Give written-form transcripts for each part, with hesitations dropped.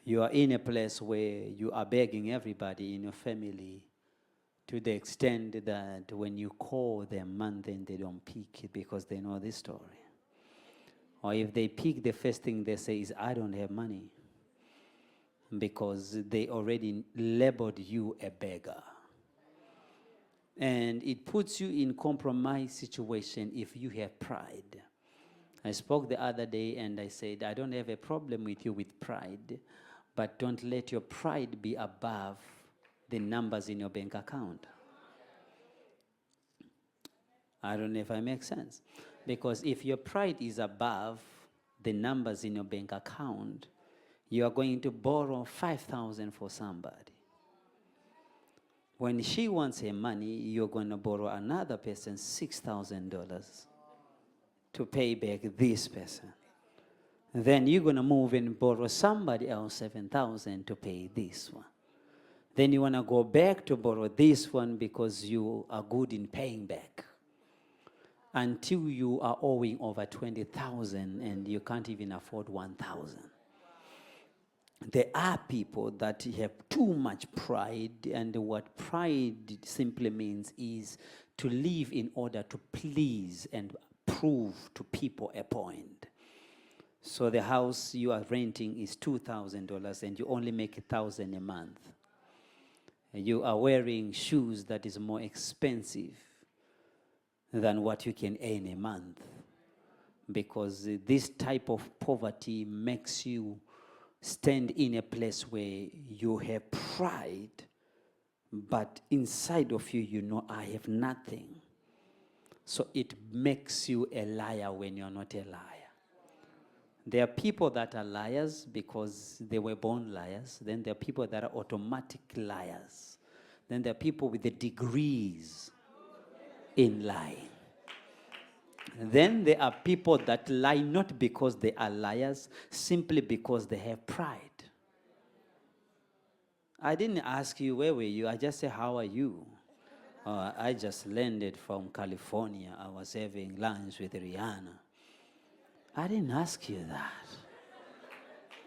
You are in a place where you are begging everybody in your family to the extent that when you call them, man, then they don't pick it because they know this story. Or if they pick, the first thing they say is, I don't have money, because they already labeled you a beggar. And it puts you in compromise situation if you have pride. I spoke the other day and I said, I don't have a problem with you with pride, but don't let your pride be above the numbers in your bank account. I don't know if I make sense. Because if your pride is above the numbers in your bank account, you are going to borrow 5,000 for somebody. When she wants her money, you're going to borrow another person $6,000 to pay back this person. Then you're going to move and borrow somebody else 7,000 to pay this one. Then you want to go back to borrow this one because you are good in paying back, until you are owing over 20,000 and you can't even afford 1,000. There are people that have too much pride, and what pride simply means is to live in order to please and prove to people a point. So the house you are renting is $2,000 and you only make $1,000 a month. You are wearing shoes that is more expensive than what you can earn a month, because this type of poverty makes you stand in a place where you have pride, but inside of you, you know, I have nothing. So it makes you a liar when you're not a liar. There are people that are liars because they were born liars. Then there are people that are automatic liars. Then there are people with the degrees in lying. Then there are people that lie not because they are liars, simply because they have pride. I didn't ask you, where were you? I just said, how are you? I just landed from California. I was having lunch with Rihanna. I didn't ask you that.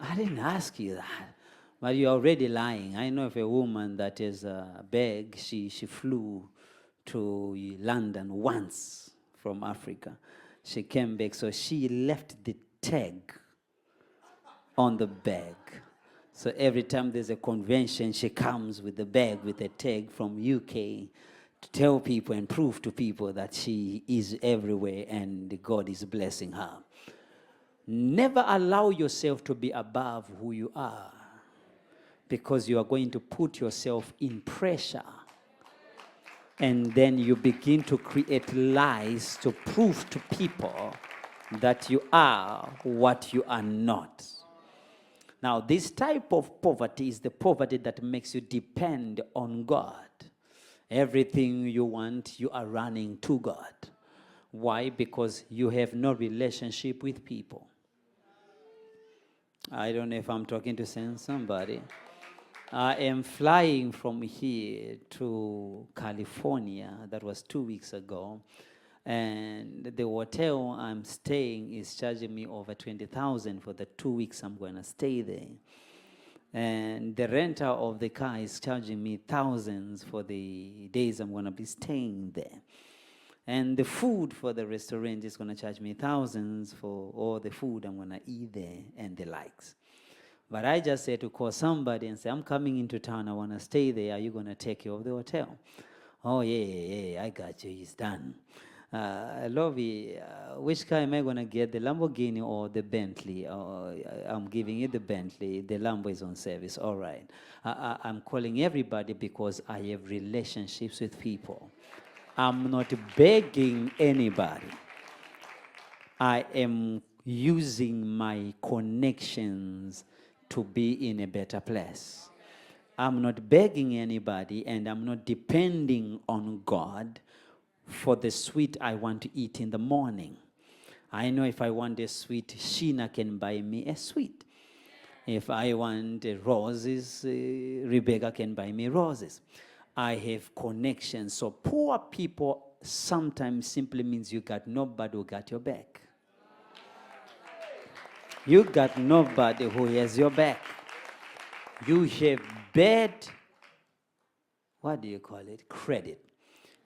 I didn't ask you that. But you're already lying. I know of a woman that is a beg. She flew to London once from Africa. She came back, so she left the tag on the bag. So every time there's a convention, she comes with the bag with a tag from UK to tell people and prove to people that she is everywhere and God is blessing her. Never allow yourself to be above who you are, because you are going to put yourself in pressure. And then you begin to create lies to prove to people that you are what you are not. Now, this type of poverty is the poverty that makes you depend on God. Everything you want, you are running to God. Why? Because you have no relationship with people. I don't know if I'm talking to somebody. I am flying from here to California. That was 2 weeks ago. And the hotel I'm staying is charging me over $20,000 for the 2 weeks I'm going to stay there. And the renter of the car is charging me thousands for the days I'm going to be staying there. And the food for the restaurant is going to charge me thousands for all the food I'm going to eat there and the likes. But I just said to call somebody and say, I'm coming into town, I want to stay there. Are you going to take care of the hotel? Oh, yeah, I got you. It's done. Lovey, which car am I going to get, the Lamborghini or the Bentley? I'm giving you the Bentley. The Lambo is on service. All right. I'm calling everybody because I have relationships with people. I'm not begging anybody. I am using my connections to be in a better place. I'm not begging anybody, and I'm not depending on God for the sweet I want to eat in the morning. I know if I want a sweet, Sheena can buy me a sweet. If I want roses, Rebecca can buy me roses. I have connections. So poor people sometimes simply means you got nobody who got your back. You got nobody who has your back. You have bad, what do you call it? Credit.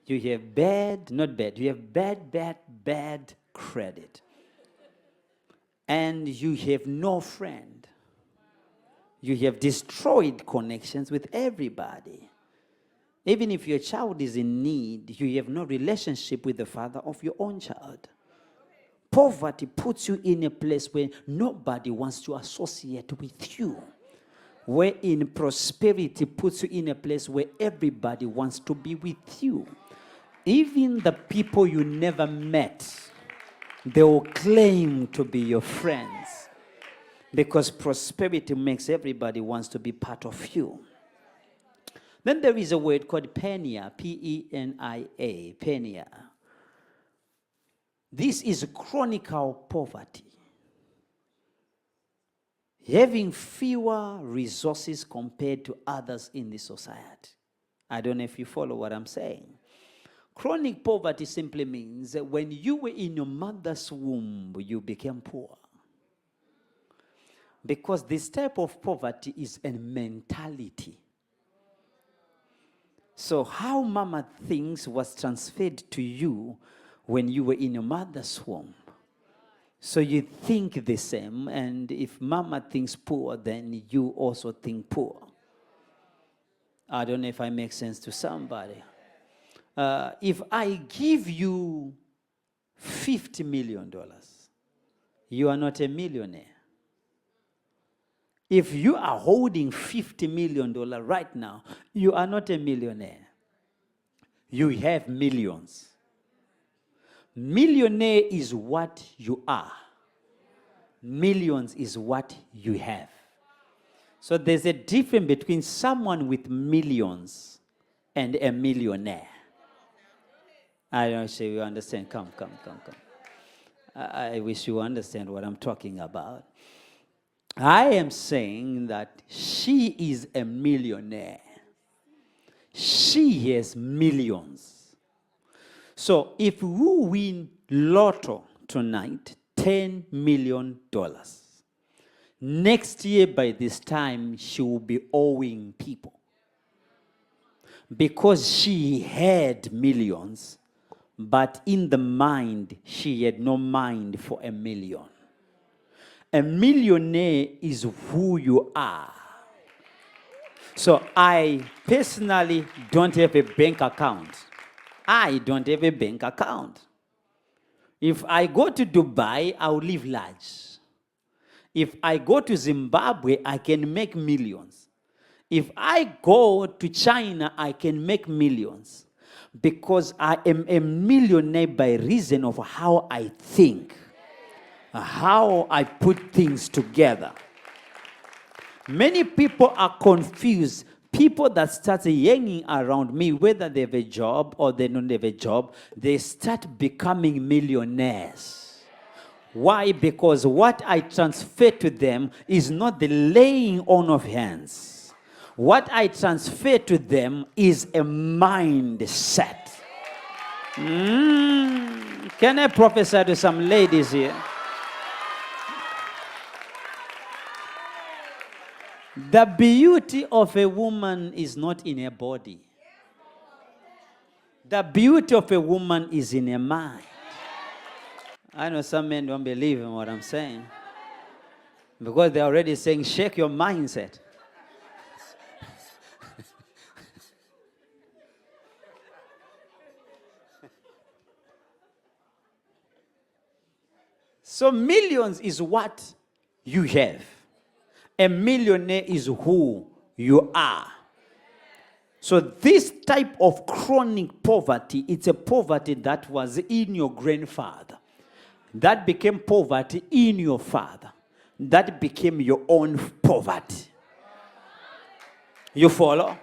You have bad, not bad, you have bad credit. And you have no friend. You have destroyed connections with everybody. Even if your child is in need, you have no relationship with the father of your own child. Poverty puts you in a place where nobody wants to associate with you. Wherein prosperity puts you in a place where everybody wants to be with you. Even the people you never met, they will claim to be your friends. Because prosperity makes everybody wants to be part of you. Then there is a word called penia, P-E-N-I-A, penia. This is chronic poverty. Having fewer resources compared to others in the society. I don't know if you follow what I'm saying. Chronic poverty simply means that when you were in your mother's womb, you became poor. Because this type of poverty is a mentality. So how mama thinks was transferred to you when you were in your mother's womb. So you think the same, and if mama thinks poor, then you also think poor. I don't know if I make sense to somebody. If I give you $50 million, you are not a millionaire. If you are holding $50 million right now, you are not a millionaire. You have millions. Millionaire is what you are. Millions is what you have. So there's a difference between someone with millions and a millionaire. I don't say you understand. Come. I wish you understand what I'm talking about. I am saying that she is a millionaire. She has millions. So if you win lotto tonight, $10 million, next year by this time, she will be owing people. Because she had millions, but in the mind, she had no mind for a million. A millionaire is who you are. So I personally don't have a bank account. I don't have a bank account. If I go to Dubai, I'll live large. If I go to Zimbabwe, I can make millions. If I go to China, I can make millions. Because I am a millionaire by reason of how I think. How I put things together. Many people are confused. People that start hanging around me, whether they have a job or they don't have a job, they start becoming millionaires. Why? Because what I transfer to them is not the laying on of hands. What I transfer to them is a mindset. Can I prophesy to some ladies here? The beauty of a woman is not in her body. The beauty of a woman is in her mind. I know some men don't believe in what I'm saying. Because they're already saying, shake your mindset. So millions is what you have. A millionaire is who you are. So this type of chronic poverty, it's a poverty that was in your grandfather. That became poverty in your father. That became your own poverty. You follow?